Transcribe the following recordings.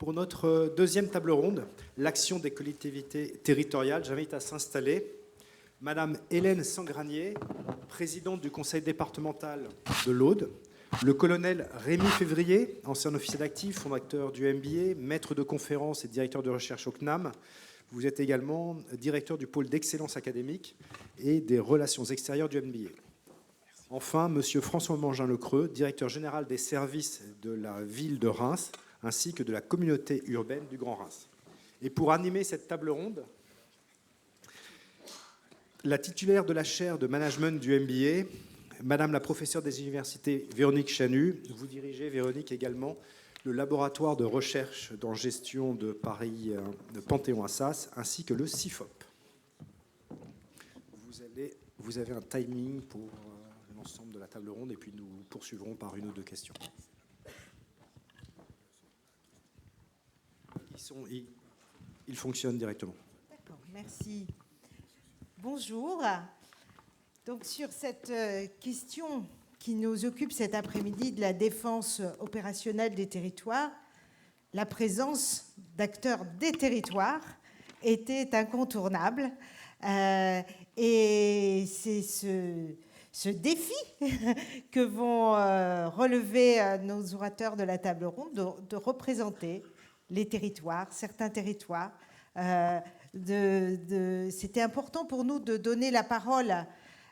Pour notre deuxième table ronde, l'action des collectivités territoriales, j'invite à s'installer Madame Hélène Sangranier, présidente du conseil départemental de l'Aude, le colonel Rémi Février, ancien officier d'actif, fondateur du MBA, maître de conférences et directeur de recherche au CNAM. Vous êtes également directeur du pôle d'excellence académique et des relations extérieures du MBA. Enfin, Monsieur François Mangin-Lecreux, directeur général des services de la ville de Reims, ainsi que de la communauté urbaine du Grand Reims. Et pour animer cette table ronde, la titulaire de la chaire de management du MBA, Madame la professeure des universités Véronique Chanu, vous dirigez, Véronique, également le laboratoire de recherche dans gestion de Paris, de Panthéon-Assas, ainsi que le CIFOP. Vous avez un timing pour l'ensemble de la table ronde, et puis nous poursuivrons par une ou deux questions. Ils fonctionnent directement. D'accord, merci. Bonjour. Donc sur cette question qui nous occupe cet après-midi de la défense opérationnelle des territoires, la présence d'acteurs des territoires était incontournable. Et c'est ce défi que vont relever nos orateurs de la table ronde de représenter les territoires, certains territoires. C'était important pour nous de donner la parole,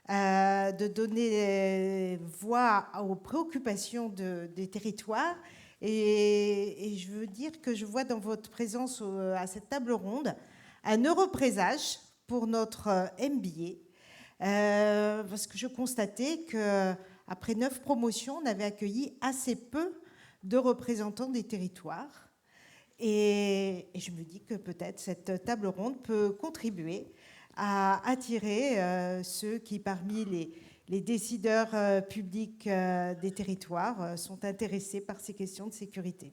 de donner voix aux préoccupations des territoires. Et je veux dire que je vois dans votre présence à cette table ronde un heureux présage pour notre MBA, parce que je constatais qu'après 9 promotions, on avait accueilli assez peu de représentants des territoires. Et je me dis que peut-être cette table ronde peut contribuer à attirer ceux qui, parmi les décideurs publics des territoires, sont intéressés par ces questions de sécurité.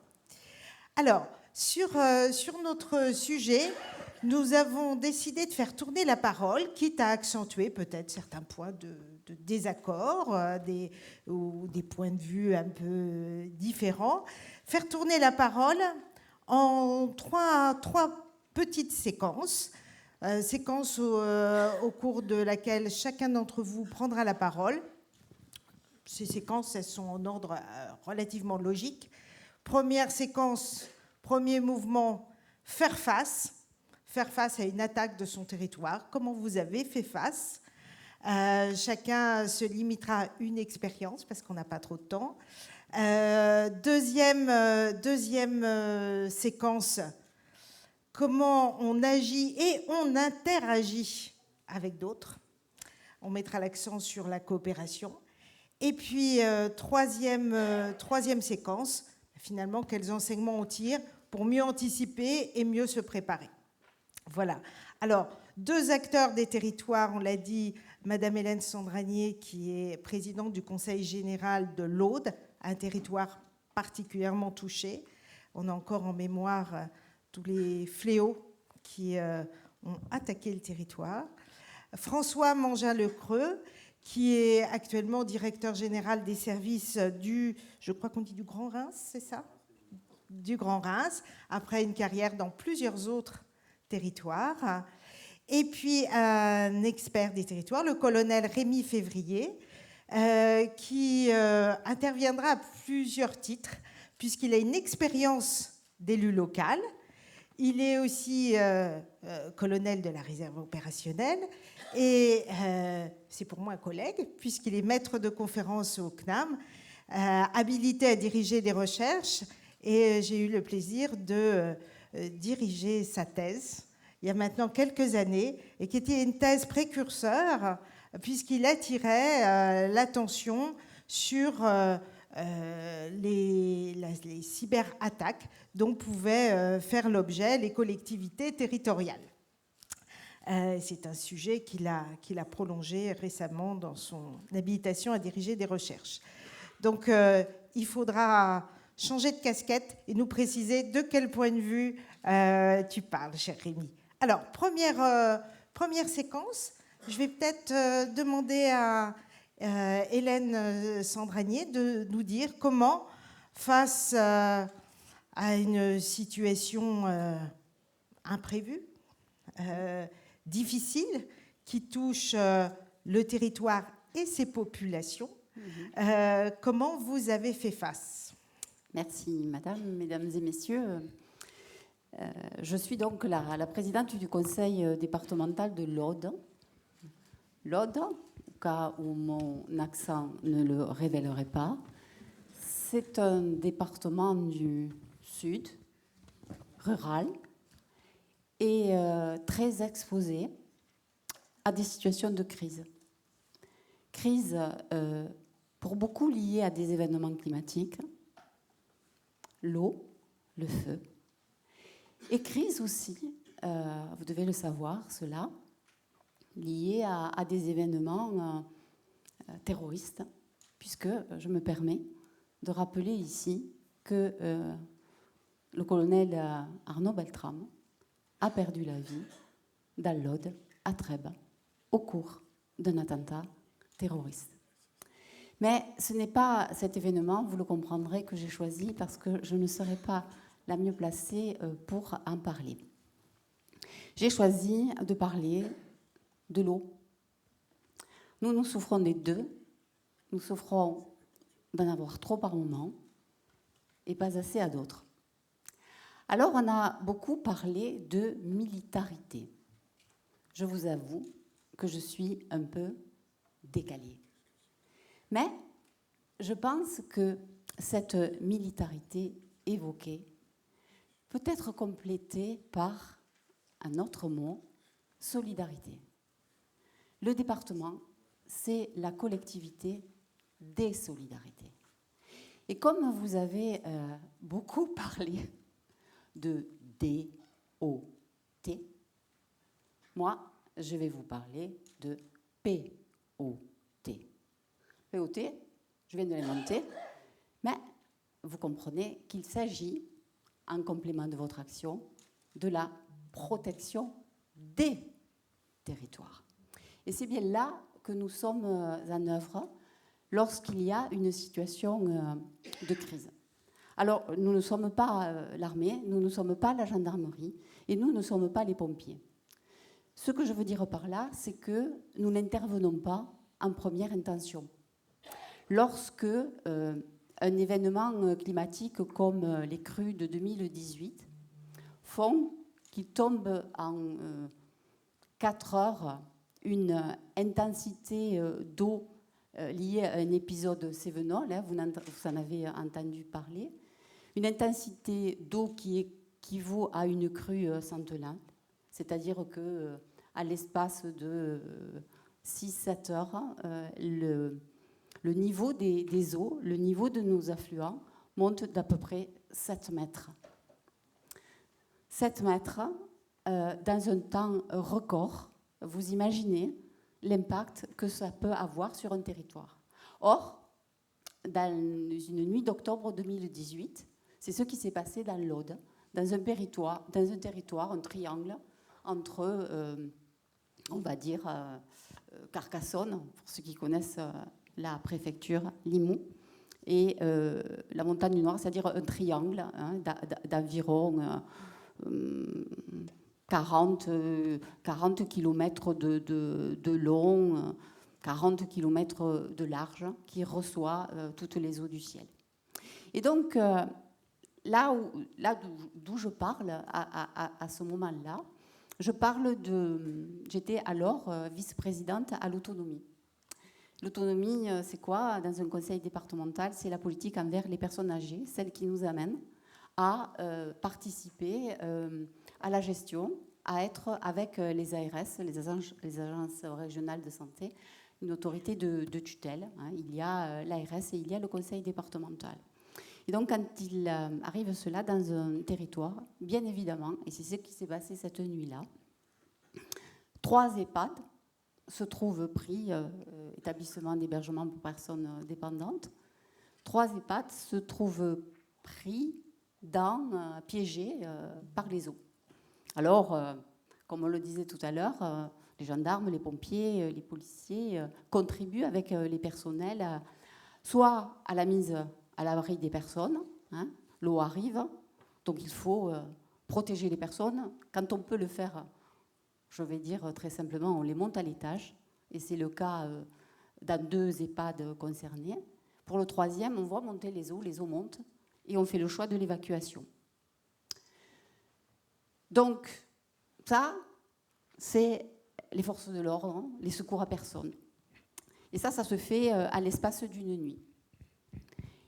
Alors, sur notre sujet, nous avons décidé de faire tourner la parole, quitte à accentuer peut-être certains points de désaccord ou des points de vue un peu différents. Faire tourner la parole en trois petites séquences. Séquence au cours de laquelle chacun d'entre vous prendra la parole. Ces séquences, elles sont en ordre relativement logique. Première séquence, premier mouvement, faire face à une attaque de son territoire. Comment vous avez fait face? Chacun se limitera à une expérience parce qu'on n'a pas trop de temps. Deuxième séquence, comment on agit et on interagit avec d'autres. On mettra l'accent sur la coopération. Et puis, troisième séquence, finalement, quels enseignements on tire pour mieux anticiper et mieux se préparer. Voilà. Alors, 2 acteurs des territoires, on l'a dit, Madame Hélène Sangranier, qui est présidente du Conseil général de l'Aude, un territoire particulièrement touché. On a encore en mémoire tous les fléaux qui ont attaqué le territoire. François Mangin-Lecreux, qui est actuellement directeur général des services je crois qu'on dit du Grand Reims, c'est ça? Du Grand Reims, après une carrière dans plusieurs autres territoires. Et puis un expert des territoires, le colonel Rémi Février, qui interviendra à plusieurs titres, puisqu'il a une expérience d'élu local. Il est aussi colonel de la réserve opérationnelle et c'est pour moi un collègue, puisqu'il est maître de conférence au CNAM, habilité à diriger des recherches, et j'ai eu le plaisir de diriger sa thèse il y a maintenant quelques années, et qui était une thèse précurseur, puisqu'il attirait l'attention sur les cyberattaques dont pouvaient faire l'objet les collectivités territoriales. C'est un sujet qu'il a prolongé récemment dans son habilitation à diriger des recherches. Donc, il faudra changer de casquette et nous préciser de quel point de vue tu parles, cher Rémi. Alors, première séquence, je vais peut-être demander à Hélène Sangranier de nous dire comment, face à une situation imprévue, difficile, qui touche le territoire et ses populations. Comment vous avez fait face? Merci, madame, mesdames et messieurs. Je suis donc la présidente du conseil départemental de l'Aude. L'Aude, au cas où mon accent ne le révélerait pas, c'est un département du sud, rural, et très exposé à des situations de crise. Crise pour beaucoup liée à des événements climatiques, l'eau, le feu, et crise aussi, vous devez le savoir, cela, liée à des événements terroristes, puisque je me permets de rappeler ici que le colonel Arnaud Beltrame a perdu la vie dans l'Aude, à Trèbes, au cours d'un attentat terroriste. Mais ce n'est pas cet événement, vous le comprendrez, que j'ai choisi parce que je ne serai pas la mieux placée pour en parler. J'ai choisi de parler de l'eau. Nous souffrons des deux. Nous souffrons d'en avoir trop par moment et pas assez à d'autres. Alors, on a beaucoup parlé de militarité. Je vous avoue que je suis un peu décalée. Mais je pense que cette militarité évoquée peut être complétée par un autre mot, solidarité. Le département, c'est la collectivité des solidarités. Et comme vous avez beaucoup parlé de DOT, moi, je vais vous parler de POT. POT, je viens de l'inventer, mais vous comprenez qu'il s'agit, en complément de votre action, de la protection des territoires. Et c'est bien là que nous sommes en œuvre lorsqu'il y a une situation de crise. Alors, nous ne sommes pas l'armée, nous ne sommes pas la gendarmerie et nous ne sommes pas les pompiers. Ce que je veux dire par là, c'est que nous n'intervenons pas en première intention. Lorsque un événement climatique comme les crues de 2018 font qu'il tombe en 4 heures une intensité d'eau liée à un épisode cévenol, hein, vous en avez entendu parler, une intensité d'eau qui équivaut à une crue centenale, c'est-à-dire qu'à l'espace de 6-7 heures, le niveau des eaux, le niveau de nos affluents monte d'à peu près 7 mètres. 7 mètres dans un temps record, vous imaginez l'impact que ça peut avoir sur un territoire. Or, dans une nuit d'octobre 2018, c'est ce qui s'est passé dans l'Aude, dans un territoire, un triangle entre, on va dire, Carcassonne, pour ceux qui connaissent la préfecture Limoux, et la montagne noire, c'est-à-dire un triangle d'environ 40 km de long, 40 km de large, qui reçoit toutes les eaux du ciel. Et donc, là d'où je parle à ce moment-là, j'étais alors vice-présidente à l'autonomie. L'autonomie, c'est quoi? Dans un conseil départemental, c'est la politique envers les personnes âgées, celle qui nous amène à participer à la gestion, à être avec les ARS, les agences régionales de santé, une autorité de tutelle. Hein. Il y a l'ARS et il y a le conseil départemental. Et donc, quand il arrive cela dans un territoire, bien évidemment, et c'est ce qui s'est passé cette nuit-là, 3 EHPAD se trouvent pris, établissement d'hébergement pour personnes dépendantes, 3 EHPAD se trouvent pris piégés par les eaux. Alors, comme on le disait tout à l'heure, les gendarmes, les pompiers, les policiers contribuent avec les personnels soit à la mise à l'abri des personnes, hein, l'eau arrive, Donc il faut protéger les personnes. Quand on peut le faire, je vais dire très simplement, on les monte à l'étage. Et c'est le cas dans 2 EHPAD concernés. Pour le 3e, on voit monter les eaux montent, et on fait le choix de l'évacuation. Donc, ça, c'est les forces de l'ordre, hein, les secours à personne. Et ça se fait à l'espace d'une nuit.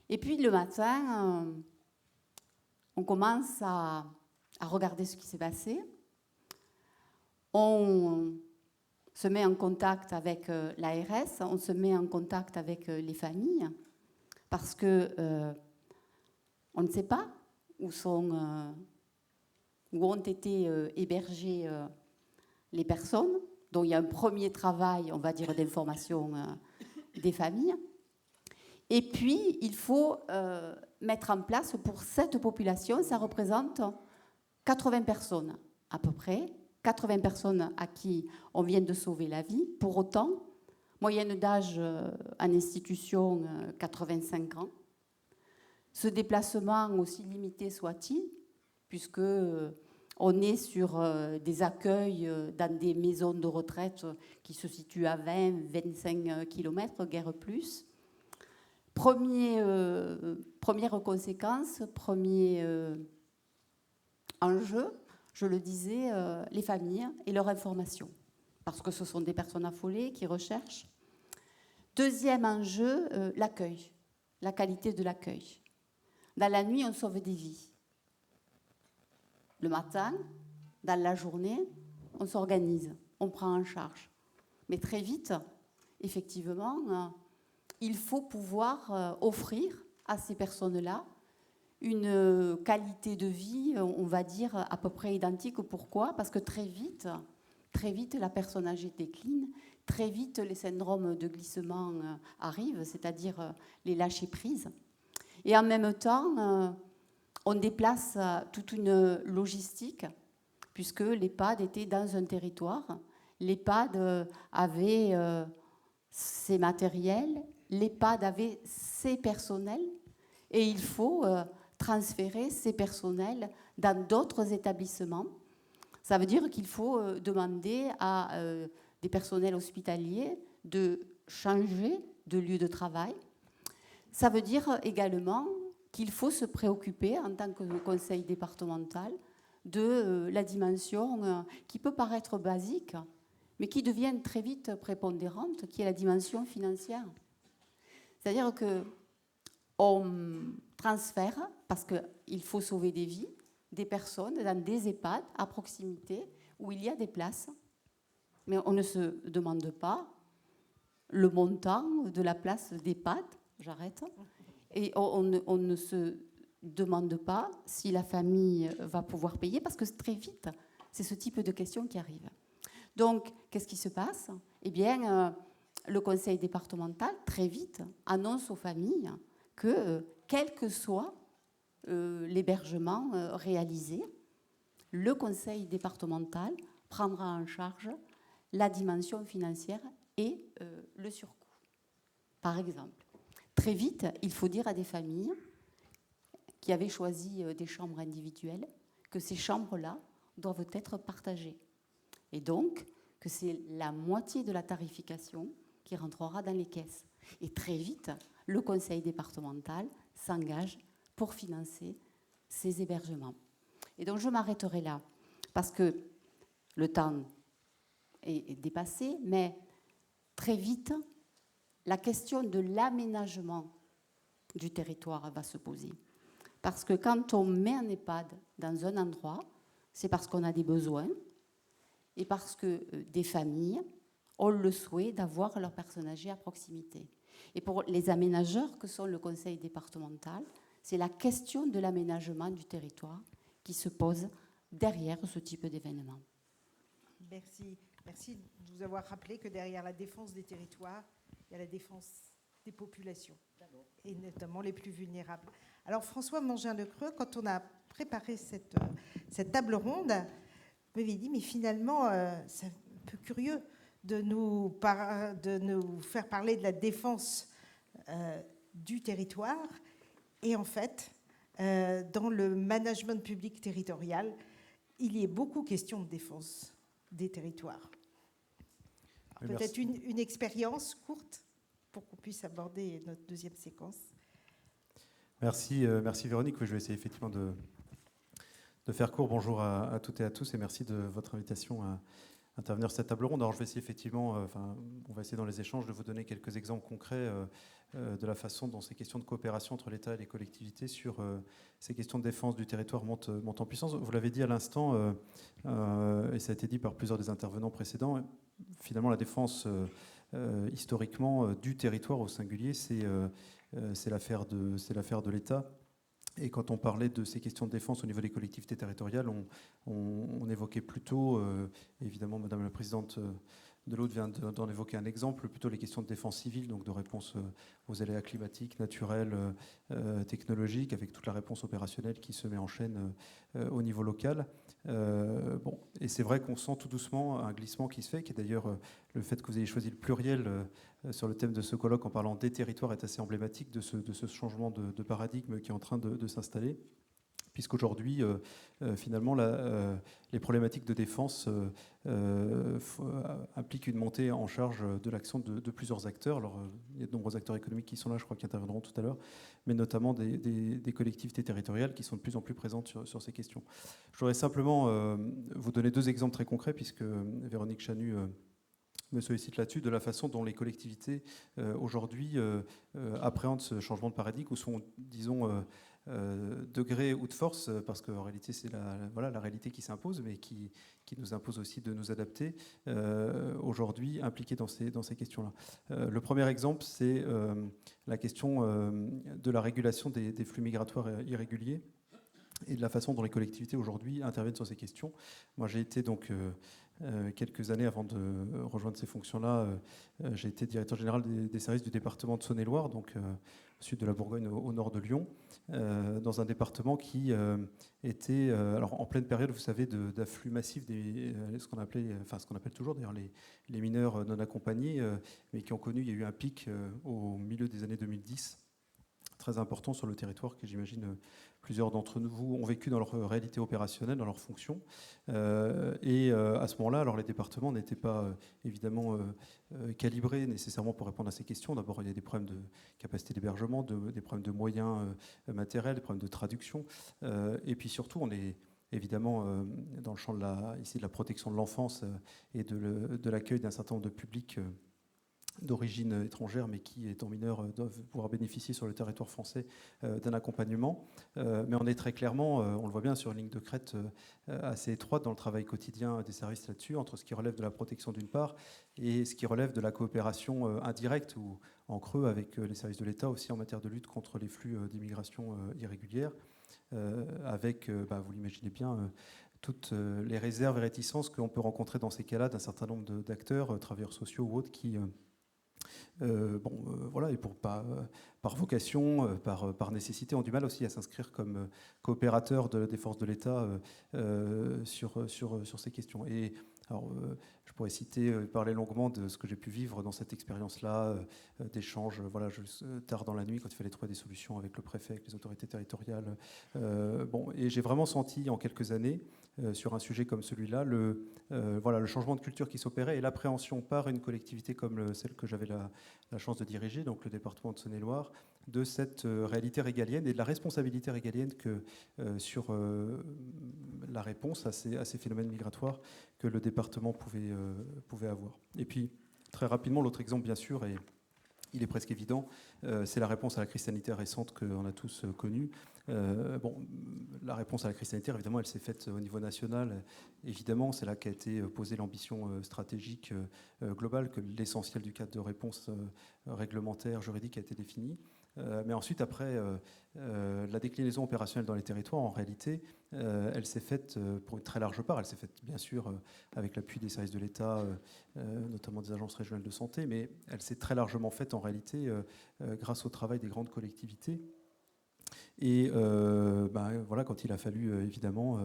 Et puis, le matin, on commence à regarder ce qui s'est passé. On se met en contact avec l'ARS, on se met en contact avec les familles, parce que on ne sait pas où ont été hébergées les personnes. Donc il y a un premier travail, on va dire, d'information des familles. Et puis, il faut mettre en place, pour cette population, ça représente 80 personnes à peu près, 80 personnes à qui on vient de sauver la vie. Pour autant, moyenne d'âge en institution, 85 ans. Ce déplacement, aussi limité soit-il, puisque on est sur des accueils dans des maisons de retraite qui se situent à 20-25 km, guère plus. Première conséquence, premier enjeu, je le disais, les familles et leur information, parce que ce sont des personnes affolées qui recherchent. Deuxième enjeu, l'accueil, la qualité de l'accueil. Dans la nuit, on sauve des vies. Le matin, dans la journée, on s'organise, on prend en charge. Mais très vite, effectivement, il faut pouvoir offrir à ces personnes-là une qualité de vie, on va dire, à peu près identique. Pourquoi ? Parce que très vite, la personne âgée décline, très vite, les syndromes de glissement arrivent, c'est-à-dire les lâcher-prises. Et en même temps, on déplace toute une logistique, puisque l'EHPAD était dans un territoire. L'EHPAD avait ses matériels, l'EHPAD avait ses personnels, et il faut transférer ces personnels dans d'autres établissements. Ça veut dire qu'il faut demander à des personnels hospitaliers de changer de lieu de travail. Ça veut dire également qu'il faut se préoccuper en tant que conseil départemental de la dimension qui peut paraître basique, mais qui devient très vite prépondérante, qui est la dimension financière. C'est-à-dire qu'on transfère, parce qu'il faut sauver des vies, des personnes dans des EHPAD à proximité où il y a des places, mais on ne se demande pas le montant de la place d'EHPAD, j'arrête, et on ne se demande pas si la famille va pouvoir payer, parce que très vite, c'est ce type de questions qui arrivent. Donc, qu'est-ce qui se passe ? Eh bien, le conseil départemental, très vite, annonce aux familles que, quel que soit l'hébergement réalisé, le conseil départemental prendra en charge la dimension financière et le surcoût. Par exemple, très vite, il faut dire à des familles qui avaient choisi des chambres individuelles que ces chambres-là doivent être partagées. Et donc, que c'est la moitié de la tarification qui rentrera dans les caisses. Et très vite, le conseil départemental s'engage pour financer ces hébergements. Et donc, je m'arrêterai là, parce que le temps est dépassé, mais très vite, la question de l'aménagement du territoire va se poser. Parce que quand on met un EHPAD dans un endroit, c'est parce qu'on a des besoins et parce que des familles ont le souhait d'avoir leur personne âgée à proximité. Et pour les aménageurs que sont le conseil départemental, c'est la question de l'aménagement du territoire qui se pose derrière ce type d'événement. Merci de vous avoir rappelé que derrière la défense des territoires, il y a la défense des populations, et notamment les plus vulnérables. Alors François Mangin-Lecreux, quand on a préparé cette table ronde, m'avait dit, mais finalement, c'est un peu curieux de nous faire parler de la défense du territoire. Et en fait, dans le management public territorial, il y est beaucoup question de défense des territoires. Peut-être une expérience courte pour qu'on puisse aborder notre deuxième séquence. Merci Véronique. Je vais essayer effectivement de faire court. Bonjour à toutes et à tous et merci de votre invitation à intervenir sur cette table ronde. Alors je vais essayer effectivement, on va essayer dans les échanges de vous donner quelques exemples concrets de la façon dont ces questions de coopération entre l'État et les collectivités sur ces questions de défense du territoire montent en puissance. Vous l'avez dit à l'instant, et ça a été dit par plusieurs des intervenants précédents, finalement la défense historiquement du territoire au singulier, c'est l'affaire de l'État. Et quand on parlait de ces questions de défense au niveau des collectivités territoriales, on évoquait plutôt, évidemment, Madame la Présidente de l'Aude vient d'en évoquer un exemple, plutôt les questions de défense civile, donc de réponse aux aléas climatiques, naturels, technologiques, avec toute la réponse opérationnelle qui se met en chaîne au niveau local. Et c'est vrai qu'on sent tout doucement un glissement qui se fait, qui est d'ailleurs le fait que vous ayez choisi le pluriel sur le thème de ce colloque en parlant des territoires est assez emblématique de ce changement de paradigme qui est en train de s'installer. Puisqu'aujourd'hui, finalement, les problématiques de défense impliquent une montée en charge de l'action de plusieurs acteurs. Alors, il y a de nombreux acteurs économiques qui sont là, je crois, qui interviendront tout à l'heure, mais notamment des collectivités territoriales qui sont de plus en plus présentes sur ces questions. Je voudrais simplement vous donner deux exemples très concrets, puisque Véronique Chanu me sollicite là-dessus, de la façon dont les collectivités aujourd'hui appréhendent ce changement de paradigme, ou sont, disons, de gré ou de force, parce qu'en réalité c'est la réalité qui s'impose, mais qui nous impose aussi de nous adapter, aujourd'hui impliqués dans ces questions-là. Le premier exemple, c'est la question de la régulation des flux migratoires irréguliers et de la façon dont les collectivités aujourd'hui interviennent sur ces questions. Moi j'ai été donc quelques années avant de rejoindre ces fonctions-là, j'ai été directeur général des services du département de Saône-et-Loire, donc au sud de la Bourgogne, au nord de Lyon, dans un département qui était alors en pleine période, vous savez, d'afflux massif ce qu'on appelle toujours d'ailleurs les mineurs non accompagnés, mais qui ont connu, il y a eu un pic au milieu des années 2010, très important sur le territoire, que j'imagine plusieurs d'entre vous ont vécu dans leur réalité opérationnelle, dans leurs fonctions. Et à ce moment-là, alors les départements n'étaient pas évidemment calibrés nécessairement pour répondre à ces questions. D'abord, il y a des problèmes de capacité d'hébergement, des problèmes de moyens matériels, des problèmes de traduction. Et puis surtout, on est évidemment dans le champ de la protection de l'enfance et de l'accueil d'un certain nombre de publics d'origine étrangère, mais qui, étant mineurs, doivent pouvoir bénéficier sur le territoire français d'un accompagnement. Mais on est très clairement, on le voit bien, sur une ligne de crête assez étroite dans le travail quotidien des services là-dessus, entre ce qui relève de la protection d'une part et ce qui relève de la coopération indirecte ou en creux avec les services de l'État aussi en matière de lutte contre les flux d'immigration irrégulière, avec, vous l'imaginez bien, toutes les réserves et réticences qu'on peut rencontrer dans ces cas-là d'un certain nombre d'acteurs, travailleurs sociaux ou autres, qui et par vocation, par nécessité, ont du mal aussi à s'inscrire comme coopérateurs des forces de l'État sur ces questions. Et alors, je pourrais parler longuement de ce que j'ai pu vivre dans cette expérience-là, d'échanges, tard dans la nuit, quand il fallait trouver des solutions avec le préfet, avec les autorités territoriales. Et j'ai vraiment senti en quelques années, sur un sujet comme celui-là, le changement de culture qui s'opérait et l'appréhension par une collectivité comme celle que j'avais la chance de diriger, donc le département de Saône-et-Loire, de cette réalité régalienne et de la responsabilité régalienne que sur la réponse à ces phénomènes migratoires que le département pouvait avoir. Et puis, très rapidement, l'autre exemple, bien sûr, et il est presque évident, c'est la réponse à la crise sanitaire récente qu'on a tous connue. La réponse à la crise sanitaire, évidemment, elle s'est faite au niveau national. Évidemment, c'est là qu'a été posée l'ambition stratégique globale, que l'essentiel du cadre de réponse réglementaire, juridique a été défini. Mais ensuite, après, la déclinaison opérationnelle dans les territoires, en réalité, elle s'est faite pour une très large part. Elle s'est faite, bien sûr, avec l'appui des services de l'État, notamment des agences régionales de santé, mais elle s'est très largement faite, en réalité, grâce au travail des grandes collectivités Et voilà, quand il a fallu évidemment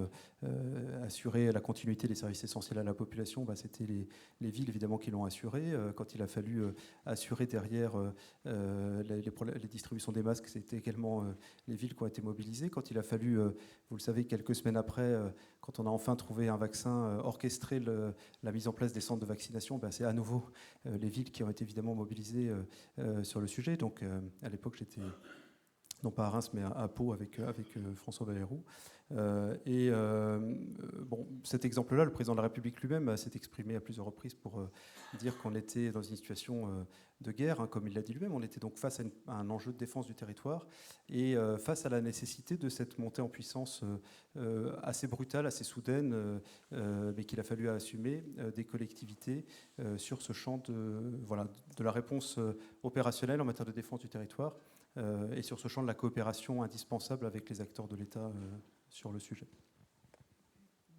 assurer la continuité des services essentiels à la population, c'était les villes évidemment qui l'ont assuré. Quand il a fallu assurer derrière les distributions des masques, c'était également les villes qui ont été mobilisées. Quand il a fallu, vous le savez, quelques semaines après, quand on a enfin trouvé un vaccin, orchestrer la mise en place des centres de vaccination, c'est à nouveau les villes qui ont été évidemment mobilisées sur le sujet. Donc à l'époque, j'étais non pas à Reims, mais à Pau avec François Bayrou. Cet exemple-là, le président de la République lui-même s'est exprimé à plusieurs reprises pour dire qu'on était dans une situation de guerre, hein, comme il l'a dit lui-même. On était donc face à un enjeu de défense du territoire et face à la nécessité de cette montée en puissance assez brutale, assez soudaine, mais qu'il a fallu assumer des collectivités sur ce champ de la réponse opérationnelle en matière de défense du territoire. Et sur ce champ de la coopération indispensable avec les acteurs de l'État sur le sujet.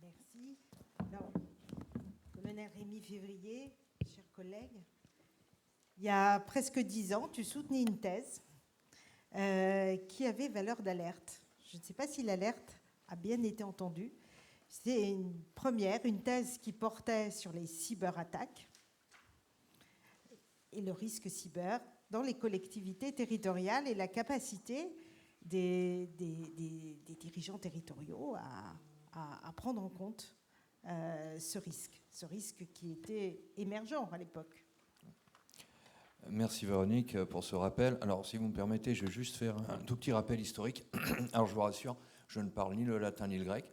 Merci. Alors, colonel Rémi Février, chers collègues, il y a presque 10 ans, tu soutenais une thèse qui avait valeur d'alerte. Je ne sais pas si l'alerte a bien été entendue. C'est une thèse qui portait sur les cyberattaques et le risque cyber dans les collectivités territoriales et la capacité des dirigeants territoriaux à prendre en compte ce risque qui était émergent à l'époque. Merci Véronique pour ce rappel. Alors si vous me permettez, je vais juste faire un tout petit rappel historique. Alors je vous rassure, je ne parle ni le latin ni le grec,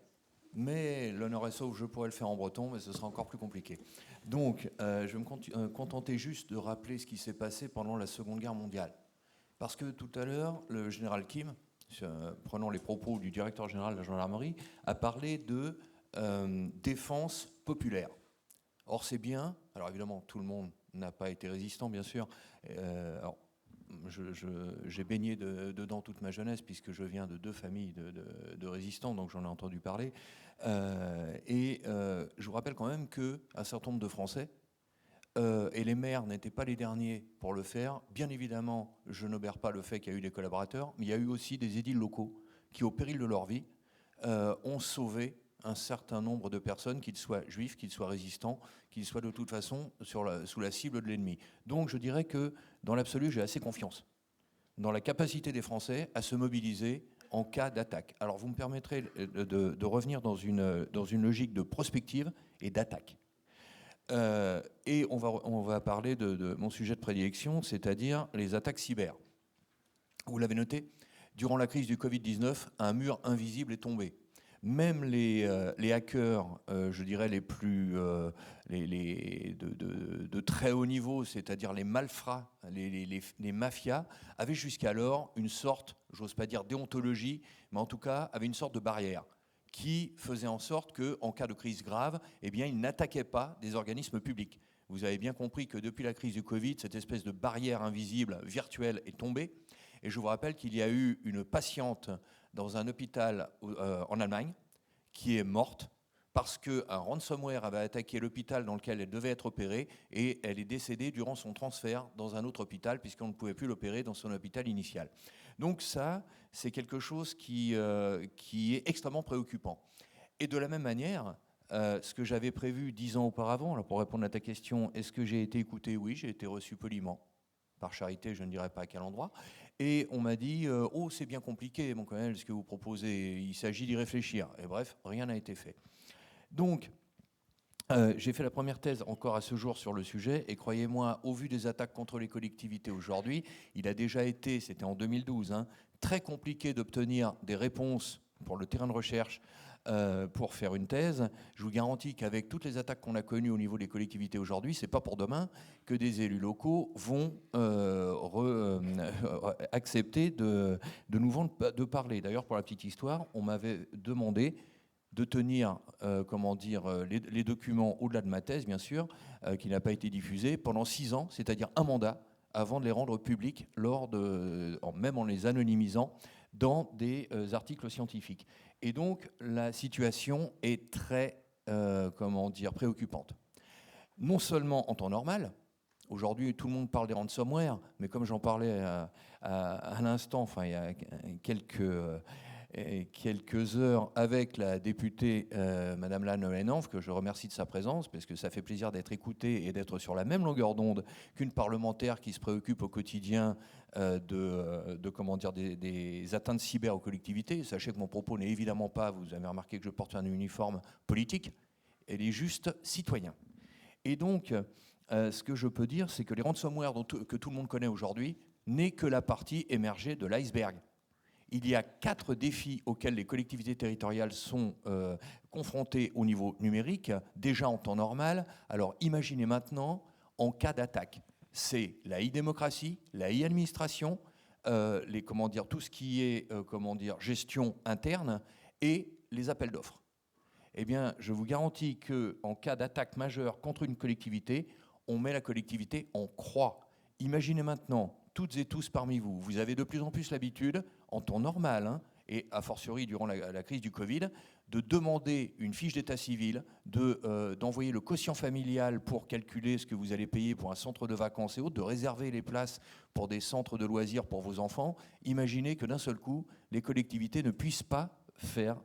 mais l'honneur est sauf, je pourrais le faire en breton, mais ce sera encore plus compliqué. Donc, je vais me contenter juste de rappeler ce qui s'est passé pendant la Seconde Guerre mondiale. Parce que tout à l'heure, le général Kim, prenant les propos du directeur général de la gendarmerie, a parlé de défense populaire. Or, c'est bien, alors évidemment, tout le monde n'a pas été résistant, bien sûr. J'ai baigné dedans toute ma jeunesse, puisque je viens de 2 familles de résistants, donc j'en ai entendu parler. Je vous rappelle quand même qu'un certain nombre de Français, et les maires n'étaient pas les derniers pour le faire. Bien évidemment, je n'obère pas le fait qu'il y a eu des collaborateurs, mais il y a eu aussi des édiles locaux qui, au péril de leur vie, ont sauvé un certain nombre de personnes, qu'ils soient juifs, qu'ils soient résistants, qu'ils soient de toute façon sous la cible de l'ennemi. Donc je dirais que, dans l'absolu, j'ai assez confiance dans la capacité des Français à se mobiliser en cas d'attaque. Alors vous me permettrez de revenir dans une logique de prospective et d'attaque. Et on va parler de mon sujet de prédilection, c'est-à-dire les attaques cyber. Vous l'avez noté, durant la crise du Covid-19, un mur invisible est tombé. Même les hackers, je dirais les plus de très haut niveau, c'est-à-dire les malfrats, les mafias, avaient jusqu'alors une sorte, j'ose pas dire déontologie, mais en tout cas avaient une sorte de barrière qui faisait en sorte qu'en cas de crise grave, eh bien, ils n'attaquaient pas des organismes publics. Vous avez bien compris que depuis la crise du Covid, cette espèce de barrière invisible, virtuelle, est tombée. Et je vous rappelle qu'il y a eu une patiente dans un hôpital en Allemagne qui est morte parce qu'un ransomware avait attaqué l'hôpital dans lequel elle devait être opérée et elle est décédée durant son transfert dans un autre hôpital puisqu'on ne pouvait plus l'opérer dans son hôpital initial. Donc ça, c'est quelque chose qui est extrêmement préoccupant. Et de la même manière, ce que j'avais prévu 10 ans auparavant, alors pour répondre à ta question, est-ce que j'ai été écouté? Oui, j'ai été reçu poliment. Par charité, je ne dirais pas à quel endroit. Et on m'a dit, oh, c'est bien compliqué, mon colonel, ce que vous proposez, il s'agit d'y réfléchir. Et bref, rien n'a été fait. Donc, j'ai fait la première thèse encore à ce jour sur le sujet, et croyez-moi, au vu des attaques contre les collectivités aujourd'hui, il a déjà été, c'était en 2012, très compliqué d'obtenir des réponses pour le terrain de recherche pour faire une thèse. Je vous garantis qu'avec toutes les attaques qu'on a connues au niveau des collectivités aujourd'hui, c'est pas pour demain que des élus locaux vont accepter de nous vendre de parler. D'ailleurs, pour la petite histoire, on m'avait demandé de tenir les documents au-delà de ma thèse, bien sûr, qui n'a pas été diffusée, pendant 6 ans, c'est-à-dire un mandat, avant de les rendre publics, même en les anonymisant, dans des articles scientifiques. Et donc, la situation est très préoccupante. Non seulement en temps normal, Aujourd'hui, tout le monde parle des ransomware, mais comme j'en parlais à l'instant, enfin il y a quelques heures, avec la députée Madame Lanne Henenhoff, que je remercie de sa présence, parce que ça fait plaisir d'être écouté et d'être sur la même longueur d'onde qu'une parlementaire qui se préoccupe au quotidien des atteintes cyber aux collectivités. Sachez que mon propos n'est évidemment pas, vous avez remarqué que je porte un uniforme politique, elle est juste citoyen. Et donc, ce que je peux dire, c'est que les ransomware que tout le monde connaît aujourd'hui n'est que la partie émergée de l'iceberg. Il y a 4 défis auxquels les collectivités territoriales sont confrontées au niveau numérique, déjà en temps normal. Alors imaginez maintenant en cas d'attaque. C'est la e-démocratie, la e-administration, tout ce qui est gestion interne et les appels d'offres. Eh bien, je vous garantis qu'en cas d'attaque majeure contre une collectivité, on met la collectivité en croix. Imaginez maintenant, toutes et tous parmi vous, vous avez de plus en plus l'habitude, en temps normal, et a fortiori durant la crise du Covid, de demander une fiche d'état civil, d'envoyer le quotient familial pour calculer ce que vous allez payer pour un centre de vacances et autres, de réserver les places pour des centres de loisirs pour vos enfants. Imaginez que d'un seul coup, les collectivités ne puissent pas faire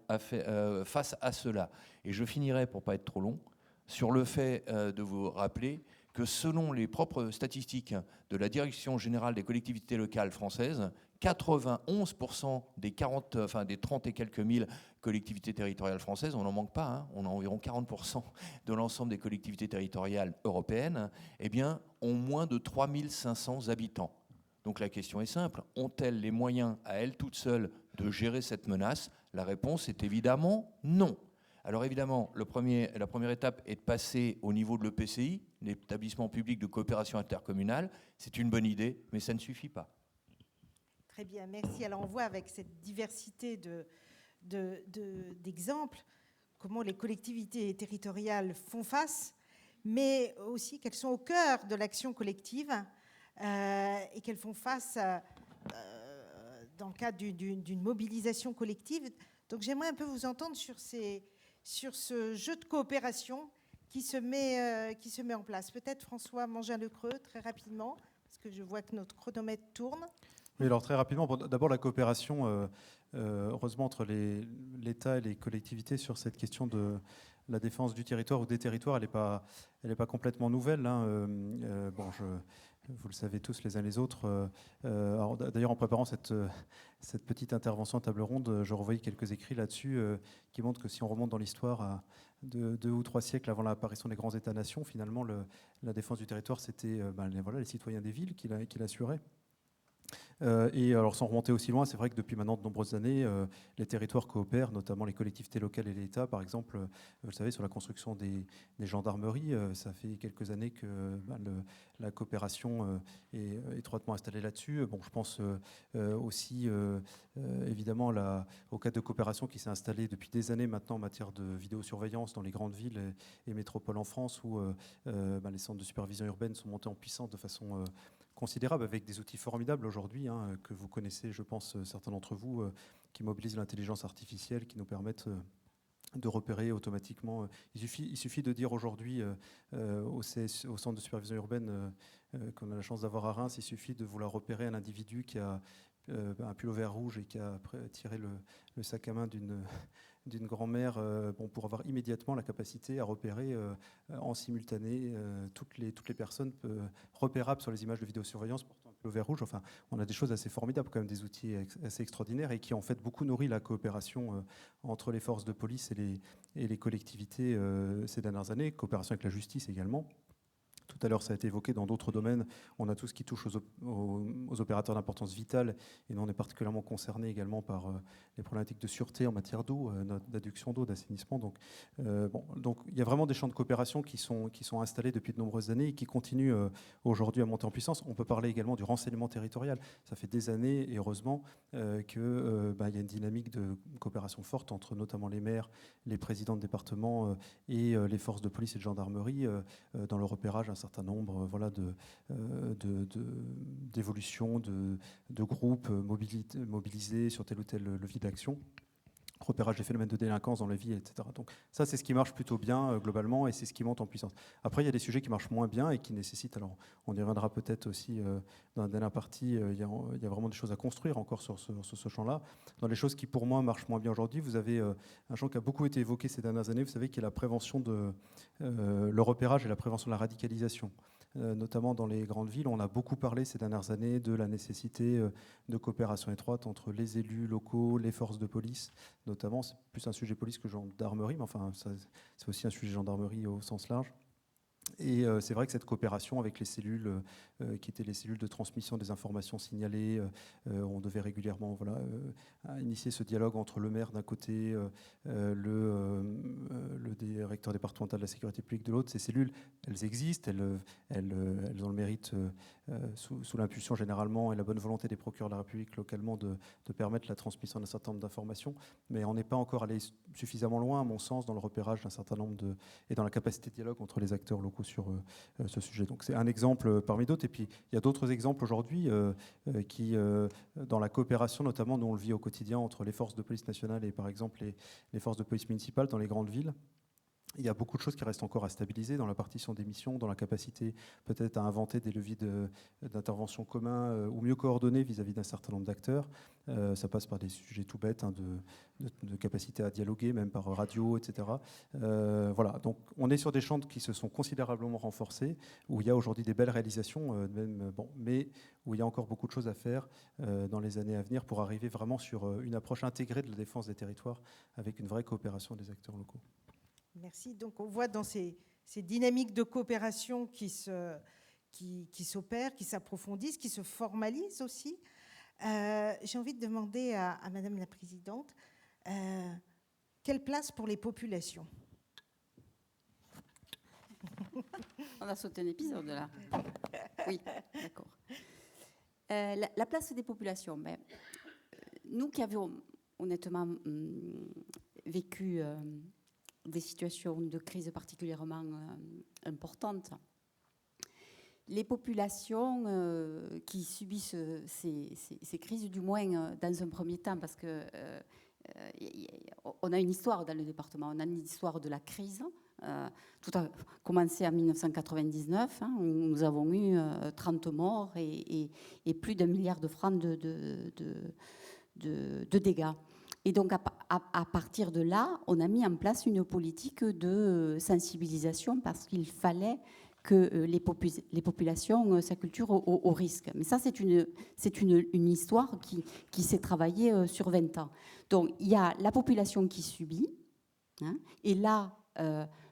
face à cela. Et je finirai, pour ne pas être trop long, sur le fait de vous rappeler que selon les propres statistiques de la Direction générale des collectivités locales françaises, 91% des 30 et quelques mille collectivités territoriales françaises, on n'en manque pas, on a environ 40% de l'ensemble des collectivités territoriales européennes, eh bien, ont moins de 3500 habitants. Donc la question est simple, ont-elles les moyens à elles toutes seules de gérer cette menace? La réponse est évidemment non. Alors évidemment, la première étape est de passer au niveau de l'EPCI, l'établissement public de coopération intercommunale. C'est une bonne idée, mais ça ne suffit pas. Très bien, merci. Alors on voit avec cette diversité d'exemples comment les collectivités territoriales font face, mais aussi qu'elles sont au cœur de l'action collective et qu'elles font face dans le cadre d'une mobilisation collective. Donc j'aimerais un peu vous entendre sur ce jeu de coopération qui se met en place. Peut-être François Mangin-Lecreux, très rapidement, parce que je vois que notre chronomètre tourne. Oui, alors très rapidement, d'abord la coopération, heureusement, entre l'État et les collectivités sur cette question de la défense du territoire ou des territoires, elle n'est pas complètement nouvelle. Vous le savez tous les uns les autres. D'ailleurs, en préparant cette petite intervention à table ronde, je revoyais quelques écrits là-dessus qui montrent que si on remonte dans l'histoire de 2 ou 3 siècles avant l'apparition des grands États-nations, finalement, la défense du territoire, c'était les citoyens des villes qui l'assuraient. Et alors sans remonter aussi loin, c'est vrai que depuis maintenant de nombreuses années, les territoires coopèrent, notamment les collectivités locales et l'État. Par exemple, vous le savez, sur la construction des gendarmeries, ça fait quelques années que la coopération est étroitement installée là-dessus. Bon, je pense aussi évidemment au cadre de coopération qui s'est installé depuis des années maintenant en matière de vidéosurveillance dans les grandes villes et métropoles en France, où les centres de supervision urbaine sont montés en puissance de façon considérable, avec des outils formidables aujourd'hui, que vous connaissez, je pense, certains d'entre vous, qui mobilisent l'intelligence artificielle, qui nous permettent de repérer automatiquement. Il suffit de dire aujourd'hui au centre de supervision urbaine qu'on a la chance d'avoir à Reims, il suffit de vouloir repérer un individu qui a un pull vert rouge et qui a tiré le sac à main d'une grand-mère pour avoir immédiatement la capacité à repérer en simultané toutes les personnes repérables sur les images de vidéosurveillance portant un pull vert rouge. Enfin, on a des choses assez formidables, quand même, des outils assez extraordinaires et qui en fait beaucoup nourri la coopération entre les forces de police et les collectivités ces dernières années, coopération avec la justice également. Tout à l'heure, ça a été évoqué dans d'autres domaines. On a tout ce qui touche aux opérateurs d'importance vitale, et nous, on est particulièrement concernés également par les problématiques de sûreté en matière d'eau, d'adduction d'eau, d'assainissement. Donc, il y a vraiment des champs de coopération qui sont installés depuis de nombreuses années et qui continuent aujourd'hui à monter en puissance. On peut parler également du renseignement territorial. Ça fait des années, et heureusement, qu'il y a une dynamique de coopération forte entre notamment les maires, les présidents de départements et les forces de police et de gendarmerie dans le repérage d'un certain nombre d'évolutions, de groupes mobilisés sur tel ou tel levier d'action. repérage des phénomènes de délinquance dans la vie, etc. Donc ça, c'est ce qui marche plutôt bien globalement et c'est ce qui monte en puissance. Après, il y a des sujets qui marchent moins bien et qui nécessitent, alors on y reviendra peut-être aussi dans la dernière partie, il y a vraiment des choses à construire encore sur ce champ-là. Dans les choses qui, pour moi, marchent moins bien aujourd'hui, vous avez un champ qui a beaucoup été évoqué ces dernières années, vous savez, qui est la prévention le repérage et la prévention de la radicalisation. Notamment dans les grandes villes, on a beaucoup parlé ces dernières années de la nécessité de coopération étroite entre les élus locaux, les forces de police, notamment. C'est plus un sujet police que gendarmerie, mais enfin, c'est aussi un sujet gendarmerie au sens large. Et c'est vrai que cette coopération avec les cellules qui étaient les cellules de transmission des informations signalées, on devait régulièrement initier ce dialogue entre le maire d'un côté, le directeur départemental de la sécurité publique de l'autre. Ces cellules, elles existent, elles ont le mérite, sous l'impulsion généralement et la bonne volonté des procureurs de la République localement, de permettre la transmission d'un certain nombre d'informations. Mais on n'est pas encore allé suffisamment loin, à mon sens, dans le repérage d'un certain nombre et dans la capacité de dialogue entre les acteurs locaux sur ce sujet. Donc c'est un exemple parmi d'autres. Et puis il y a d'autres exemples aujourd'hui qui, dans la coopération notamment, nous on le vit au quotidien entre les forces de police nationales et par exemple les forces de police municipales dans les grandes villes. Il y a beaucoup de choses qui restent encore à stabiliser dans la partition des missions, dans la capacité peut-être à inventer des leviers d'intervention communs ou mieux coordonnés vis-à-vis d'un certain nombre d'acteurs. Ça passe par des sujets tout bêtes, de capacité à dialoguer, même par radio, etc. Voilà, donc on est sur des champs qui se sont considérablement renforcés, où il y a aujourd'hui des belles réalisations, mais où il y a encore beaucoup de choses à faire dans les années à venir pour arriver vraiment sur une approche intégrée de la défense des territoires avec une vraie coopération des acteurs locaux. Merci. Donc on voit dans ces dynamiques de coopération qui s'opèrent, qui s'approfondissent, qui se formalisent aussi. J'ai envie de demander à Madame la Présidente, quelle place pour les populations ? On a sauté un épisode là. Oui, d'accord. La place des populations. Mais, nous qui avions honnêtement vécu des situations de crise particulièrement importantes, les populations qui subissent ces crises, du moins dans un premier temps, parce que on a une histoire dans le département, on a une histoire de la crise. Tout a commencé en 1999, où nous avons eu 30 morts et plus d'1 milliard de francs de dégâts. Et donc, à partir de là, on a mis en place une politique de sensibilisation parce qu'il fallait que les populations s'acculturent au risque. Mais ça, c'est une histoire qui s'est travaillée sur 20 ans. Donc, il y a la population qui subit, et là,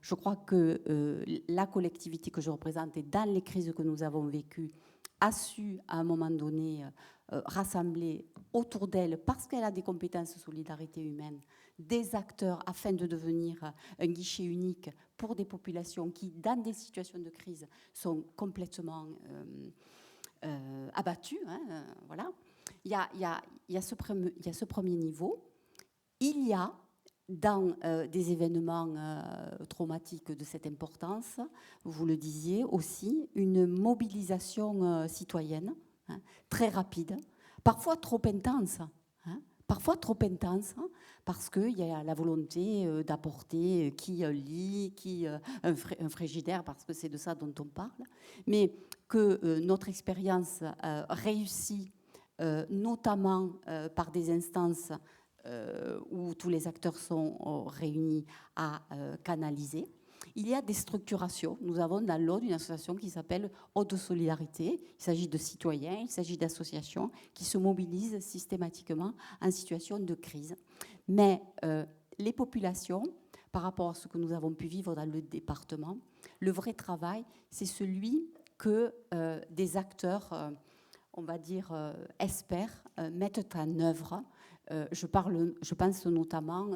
je crois que la collectivité que je représente, et dans les crises que nous avons vécues, a su, à un moment donné, rassembler autour d'elle, parce qu'elle a des compétences de solidarité humaine, des acteurs afin de devenir un guichet unique pour des populations qui, dans des situations de crise, sont complètement abattues. Voilà. Il y a ce premier niveau. Il y a, dans des événements traumatiques de cette importance, vous le disiez aussi, une mobilisation citoyenne très rapide, parfois trop intense. Parce qu'il y a la volonté d'apporter qui un lit, qui un frigidaire, parce que c'est de ça dont on parle, mais que notre expérience réussit, notamment par des instances où tous les acteurs sont réunis à canaliser. Il y a des structurations. Nous avons dans l'Aude une association qui s'appelle Aude de Solidarité. Il s'agit de citoyens, il s'agit d'associations qui se mobilisent systématiquement en situation de crise. Mais les populations, par rapport à ce que nous avons pu vivre dans le département, le vrai travail, c'est celui que des acteurs, on va dire, experts, mettent en œuvre. Je pense notamment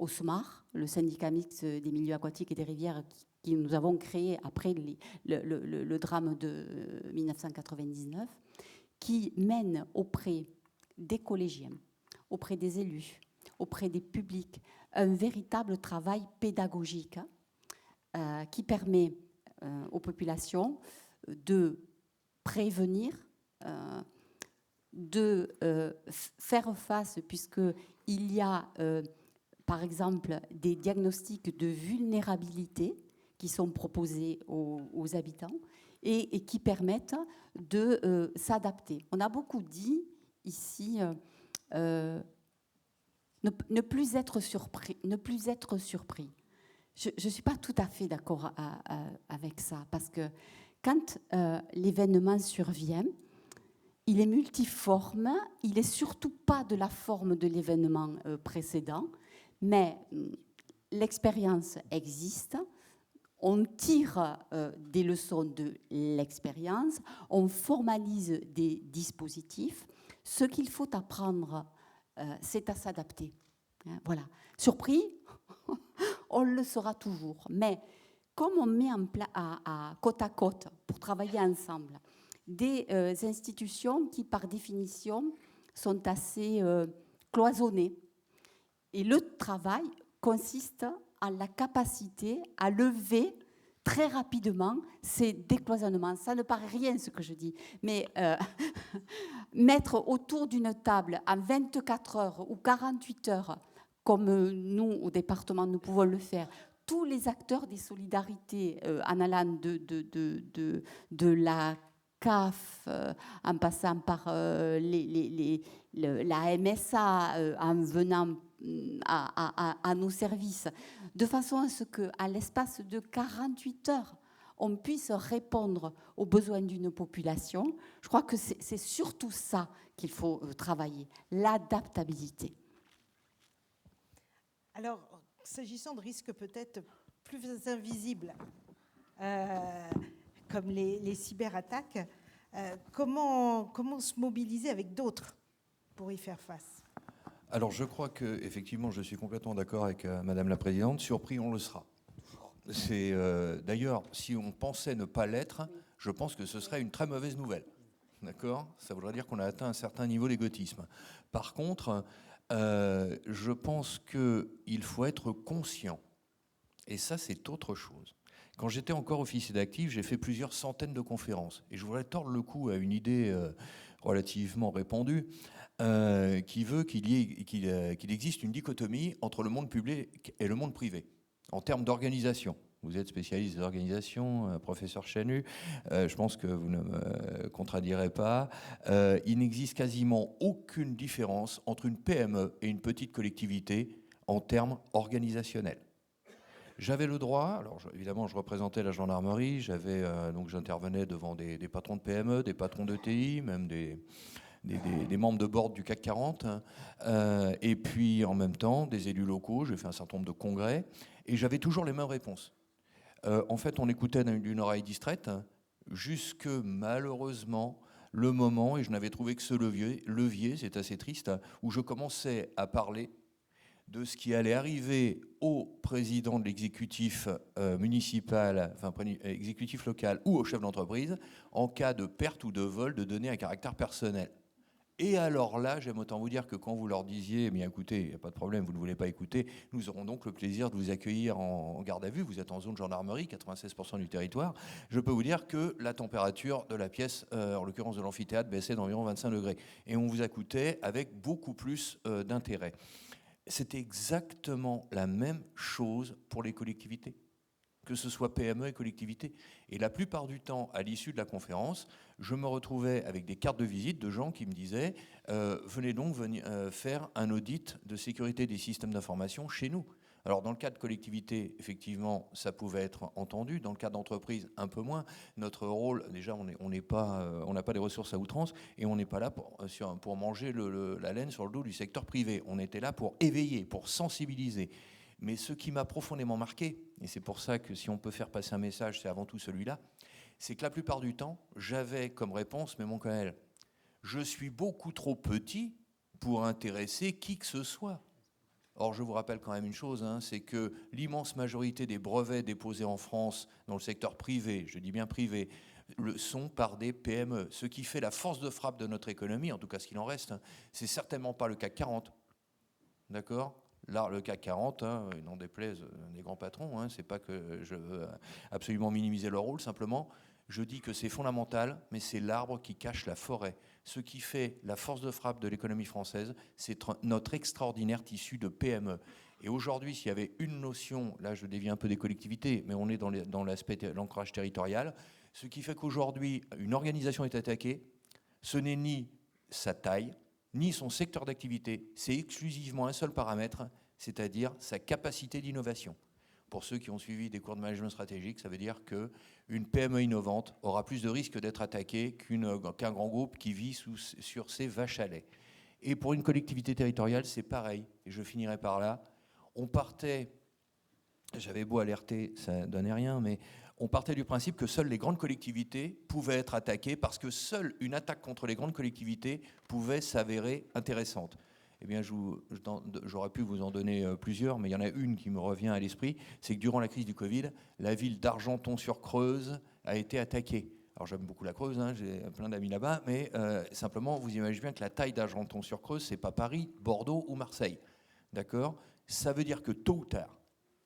au SMAR, le syndicat mixte des milieux aquatiques et des rivières, qui nous avons créé après le drame de 1999, qui mène auprès des collégiens, auprès des élus, auprès des publics, un véritable travail pédagogique qui permet aux populations de prévenir, de faire face, puisqu'il il y a, par exemple, des diagnostics de vulnérabilité qui sont proposés aux habitants et qui permettent de s'adapter. On a beaucoup dit ici ne plus être surpris. Je ne suis pas tout à fait d'accord avec ça, parce que quand l'événement survient, il est multiforme, il n'est surtout pas de la forme de l'événement précédent, mais l'expérience existe, on tire des leçons de l'expérience, on formalise des dispositifs. Ce qu'il faut apprendre, c'est à s'adapter. Voilà. Surpris, on le sera toujours. Mais comme on met en place à côte pour travailler ensemble des institutions qui, par définition, sont assez cloisonnées, et le travail consiste à la capacité à lever très rapidement ces décloisonnements. Ça ne paraît rien ce que je dis, mais mettre autour d'une table en 24 heures ou 48 heures, comme nous, au département, nous pouvons le faire, tous les acteurs des solidarités en allant de la CAF, en passant par la MSA, en venant à nos services, de façon à ce qu'à l'espace de 48 heures, on puisse répondre aux besoins d'une population. Je crois que c'est surtout ça qu'il faut travailler, l'adaptabilité. Alors, s'agissant de risques peut-être plus invisibles, comme les cyberattaques, comment se mobiliser avec d'autres pour y faire face? Alors je crois que effectivement, je suis complètement d'accord avec Madame la Présidente. Surpris, on le sera. C'est d'ailleurs, si on pensait ne pas l'être, je pense que ce serait une très mauvaise nouvelle. D'accord ? Ça voudrait dire qu'on a atteint un certain niveau d'égotisme. Par contre, je pense qu'il faut être conscient. Et ça, c'est autre chose. Quand j'étais encore officier d'actif, j'ai fait plusieurs centaines de conférences. Et je voudrais tordre le cou à une idée relativement répandue qui veut qu'il existe une dichotomie entre le monde public et le monde privé, en termes d'organisation. Vous êtes spécialiste des organisations, professeur Chanu, je pense que vous ne me contredirez pas. Il n'existe quasiment aucune différence entre une PME et une petite collectivité en termes organisationnels. J'avais le droit, alors évidemment je représentais la gendarmerie, donc j'intervenais devant des patrons de PME, des patrons d'ETI, même des membres de board du CAC 40, et puis en même temps des élus locaux. J'ai fait un certain nombre de congrès, et j'avais toujours les mêmes réponses. En fait, on écoutait d'une oreille distraite, jusque malheureusement le moment, et je n'avais trouvé que ce levier, c'est assez triste, où je commençais à parler de ce qui allait arriver au président de l'exécutif municipal, enfin exécutif local ou au chef d'entreprise, en cas de perte ou de vol de données à caractère personnel. Et alors là, j'aime autant vous dire que quand vous leur disiez, mais écoutez, il n'y a pas de problème, vous ne voulez pas écouter, nous aurons donc le plaisir de vous accueillir en garde à vue. Vous êtes en zone gendarmerie, 96% du territoire. Je peux vous dire que la température de la pièce, en l'occurrence de l'amphithéâtre, baissait d'environ 25 degrés. Et on vous écoutait avec beaucoup plus d'intérêt. C'était exactement la même chose pour les collectivités, que ce soit PME et collectivités. Et la plupart du temps, à l'issue de la conférence, je me retrouvais avec des cartes de visite de gens qui me disaient venez donc faire un audit de sécurité des systèmes d'information chez nous. Alors dans le cas de collectivité, effectivement, ça pouvait être entendu. Dans le cas d'entreprise, un peu moins. Notre rôle, déjà, on n'a pas des ressources à outrance, et on n'est pas là pour manger la laine sur le dos du secteur privé. On était là pour éveiller, pour sensibiliser. Mais ce qui m'a profondément marqué, et c'est pour ça que si on peut faire passer un message, c'est avant tout celui-là, c'est que la plupart du temps, j'avais comme réponse, mais mon colonel, je suis beaucoup trop petit pour intéresser qui que ce soit. Or, je vous rappelle quand même une chose, c'est que l'immense majorité des brevets déposés en France dans le secteur privé, je dis bien privé, sont par des PME. Ce qui fait la force de frappe de notre économie, en tout cas ce qu'il en reste, c'est certainement pas le CAC 40. D'accord ? Là, le CAC 40, n'en déplaise des grands patrons, c'est pas que je veux absolument minimiser leur rôle, simplement, Je dis que c'est fondamental, mais c'est l'arbre qui cache la forêt. Ce qui fait la force de frappe de l'économie française, c'est notre extraordinaire tissu de PME. Et aujourd'hui, s'il y avait une notion, là je dévie un peu des collectivités, mais on est dans l'aspect de l'ancrage territorial, ce qui fait qu'aujourd'hui, une organisation est attaquée, ce n'est ni sa taille, ni son secteur d'activité, c'est exclusivement un seul paramètre, c'est-à-dire sa capacité d'innovation. Pour ceux qui ont suivi des cours de management stratégique, ça veut dire qu'une PME innovante aura plus de risques d'être attaquée qu'un grand groupe qui vit sur ses vaches à lait. Et pour une collectivité territoriale, c'est pareil. Et je finirai par là. On partait, j'avais beau alerter, ça ne donnait rien, mais on partait du principe que seules les grandes collectivités pouvaient être attaquées parce que seule une attaque contre les grandes collectivités pouvait s'avérer intéressante. Eh bien, j'aurais pu vous en donner plusieurs, mais il y en a une qui me revient à l'esprit, c'est que durant la crise du Covid, la ville d'Argenton-sur-Creuse a été attaquée. Alors j'aime beaucoup la Creuse, hein, j'ai plein d'amis là-bas, mais simplement, vous imaginez bien que la taille d'Argenton-sur-Creuse, c'est pas Paris, Bordeaux ou Marseille. D'accord ? Ça veut dire que tôt ou tard,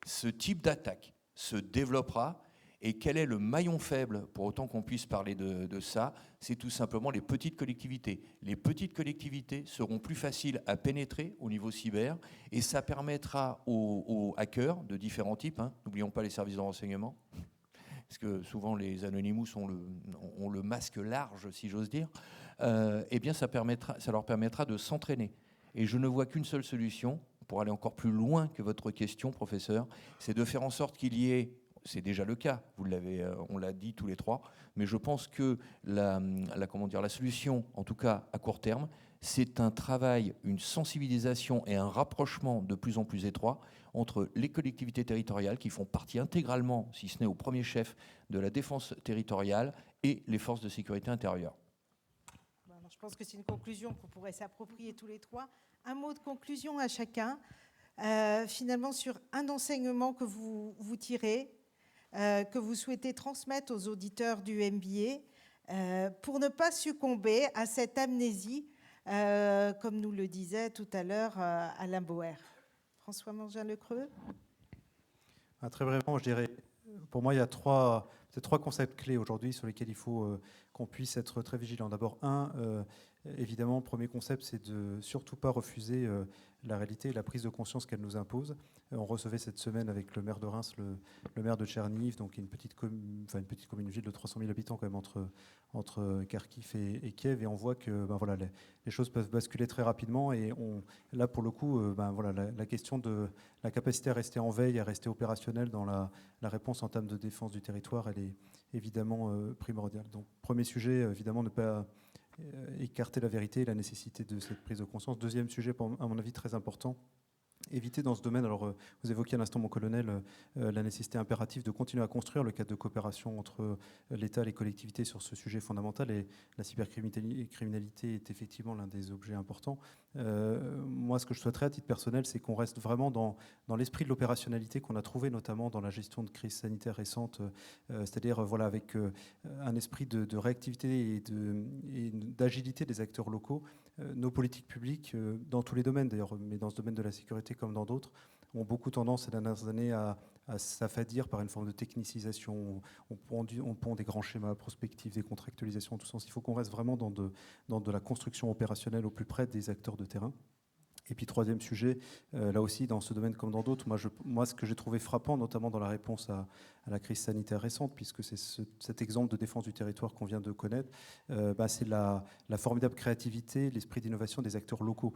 ce type d'attaque se développera. Et quel est le maillon faible, pour autant qu'on puisse parler de ça? C'est tout simplement les petites collectivités. Les petites collectivités seront plus faciles à pénétrer au niveau cyber et ça permettra aux hackers de différents types, hein, n'oublions pas les services de renseignement, parce que souvent les Anonymous ont le masque large, si j'ose dire, eh bien ça leur permettra de s'entraîner. Et je ne vois qu'une seule solution, pour aller encore plus loin que votre question, professeur, c'est de faire en sorte qu'il y ait, c'est déjà le cas, on l'a dit tous les trois, mais je pense que la solution, en tout cas à court terme, c'est un travail, une sensibilisation et un rapprochement de plus en plus étroit entre les collectivités territoriales qui font partie intégralement, si ce n'est au premier chef, de la défense territoriale et les forces de sécurité intérieure. Je pense que c'est une conclusion qu'on pourrait s'approprier tous les trois. Un mot de conclusion à chacun, finalement sur un enseignement que vous tirez, que vous souhaitez transmettre aux auditeurs du MBA pour ne pas succomber à cette amnésie, comme nous le disait tout à l'heure Alain Bauer. François Mangin-Lecreux. Très brièvement, je dirais, pour moi, il y a trois concepts clés aujourd'hui sur lesquels il faut qu'on puisse être très vigilant. D'abord, évidemment, le premier concept, c'est de surtout pas refuser la réalité et la prise de conscience qu'elle nous impose. On recevait cette semaine avec le maire de Reims, le maire de Tchernihiv, donc une petite commune, une ville de 300 000 habitants quand même entre Kharkiv et Kiev, et on voit que les choses peuvent basculer très rapidement. Et là, pour le coup, la question de la capacité à rester en veille, à rester opérationnel dans la réponse en termes de défense du territoire, elle est évidemment primordiale. Donc, premier sujet, évidemment, ne pas écarter la vérité et la nécessité de cette prise de conscience. Deuxième sujet, à mon avis, très important, éviter dans ce domaine, alors vous évoquiez à l'instant, mon colonel, la nécessité impérative de continuer à construire le cadre de coopération entre l'État et les collectivités sur ce sujet fondamental, et la cybercriminalité est effectivement l'un des objets importants. Moi, ce que je souhaiterais à titre personnel, c'est qu'on reste vraiment dans l'esprit de l'opérationnalité qu'on a trouvé notamment dans la gestion de crise sanitaire récente, c'est-à-dire avec un esprit de réactivité et d'agilité des acteurs locaux. Nos politiques publiques, dans tous les domaines d'ailleurs, mais dans ce domaine de la sécurité comme dans d'autres, ont beaucoup tendance ces dernières années à s'affadir par une forme de technicisation. On pond des grands schémas prospectifs, des contractualisations en tout sens. Il faut qu'on reste vraiment dans de la construction opérationnelle au plus près des acteurs de terrain. Et puis troisième sujet, là aussi dans ce domaine comme dans d'autres, moi ce que j'ai trouvé frappant, notamment dans la réponse à la crise sanitaire récente, puisque c'est cet exemple de défense du territoire qu'on vient de connaître, c'est la formidable créativité, l'esprit d'innovation des acteurs locaux.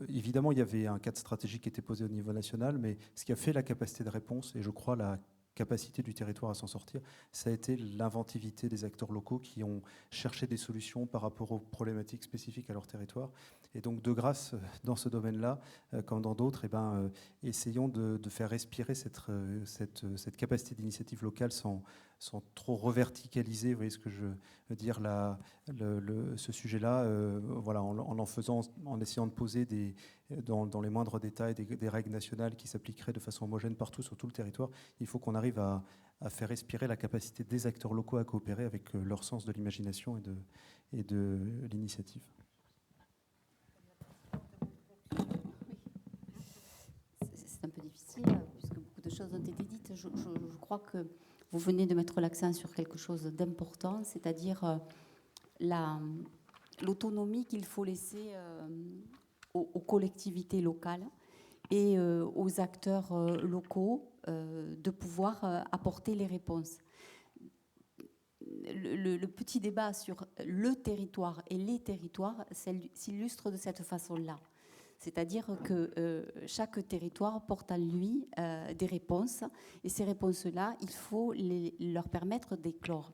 Évidemment, il y avait un cadre stratégique qui était posé au niveau national, mais ce qui a fait la capacité de réponse, et je crois la capacité du territoire à s'en sortir, ça a été l'inventivité des acteurs locaux qui ont cherché des solutions par rapport aux problématiques spécifiques à leur territoire. Et donc, de grâce, dans ce domaine-là, comme dans d'autres, essayons de faire respirer cette capacité d'initiative locale sans trop reverticaliser, vous voyez ce que je veux dire, ce sujet-là, en essayant de poser dans les moindres détails des règles nationales qui s'appliqueraient de façon homogène partout sur tout le territoire. Il faut qu'on arrive à faire respirer la capacité des acteurs locaux à coopérer avec leur sens de l'imagination et de l'initiative. C'est un peu difficile, puisque beaucoup de choses ont été dites. Je crois que Vous venez de mettre l'accent sur quelque chose d'important, c'est-à-dire l'autonomie qu'il faut laisser aux collectivités locales et aux acteurs locaux de pouvoir apporter les réponses. Le petit débat sur le territoire et les territoires s'illustre de cette façon-là. C'est-à-dire que chaque territoire porte en lui des réponses, et ces réponses-là, il faut leur permettre d'éclore.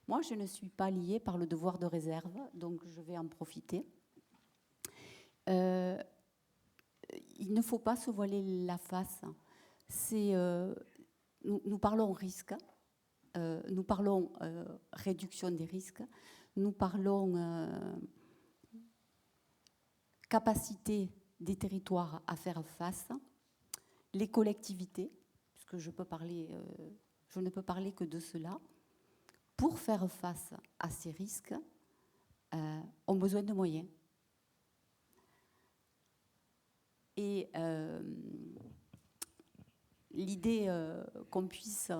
Moi, je ne suis pas liée par le devoir de réserve, donc je vais en profiter. Il ne faut pas se voiler la face. Nous parlons risque, nous parlons réduction des risques, nous parlons capacité des territoires à faire face, les collectivités, puisque je ne peux parler que de cela, pour faire face à ces risques, ont besoin de moyens. Et l'idée qu'on puisse,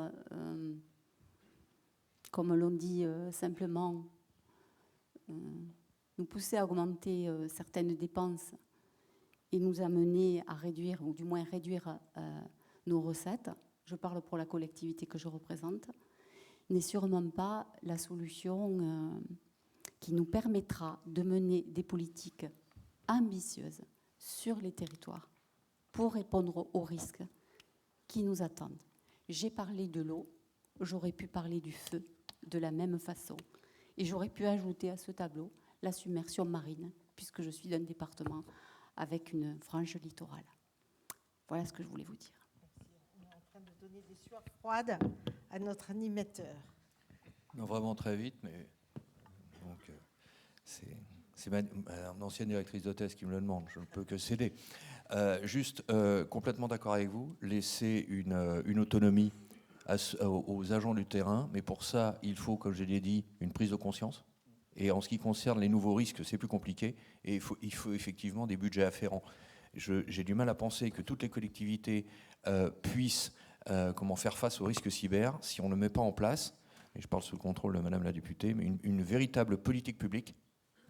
comme l'on dit simplement, nous pousser à augmenter certaines dépenses et nous amener à réduire, ou du moins réduire nos recettes, je parle pour la collectivité que je représente, n'est sûrement pas la solution qui nous permettra de mener des politiques ambitieuses sur les territoires pour répondre aux risques qui nous attendent. J'ai parlé de l'eau, j'aurais pu parler du feu de la même façon. Et j'aurais pu ajouter à ce tableau la submersion marine, puisque je suis d'un département avec une frange littorale. Voilà ce que je voulais vous dire. On est en train de donner des sueurs froides à notre animateur. Non, vraiment très vite, mais donc, c'est ma ancienne directrice d'hôtesse qui me le demande, je ne peux que céder. Juste, complètement d'accord avec vous, laisser une autonomie aux agents du terrain, mais pour ça, il faut, comme je l'ai dit, une prise de conscience. Et en ce qui concerne les nouveaux risques, c'est plus compliqué, et il faut effectivement des budgets afférents. J'ai du mal à penser que toutes les collectivités puissent faire face aux risques cyber si on ne met pas en place, et je parle sous le contrôle de Madame la députée, mais une véritable politique publique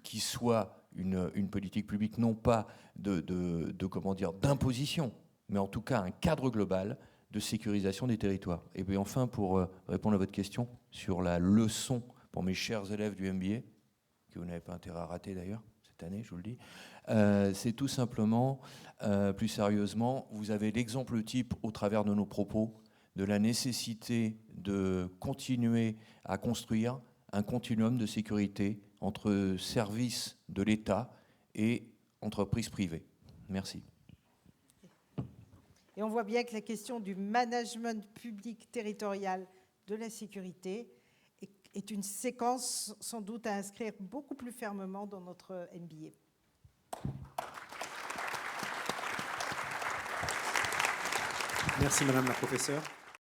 qui soit une politique publique non pas d'imposition, mais en tout cas un cadre global de sécurisation des territoires. Et puis enfin, pour répondre à votre question sur la leçon pour mes chers élèves du MBA, que vous n'avez pas intérêt à rater d'ailleurs cette année, je vous le dis, c'est tout simplement, plus sérieusement, vous avez l'exemple type au travers de nos propos de la nécessité de continuer à construire un continuum de sécurité entre services de l'État et entreprises privées. Merci. Et on voit bien que la question du management public territorial de la sécurité est une séquence sans doute à inscrire beaucoup plus fermement dans notre MBA. Merci Madame la professeure.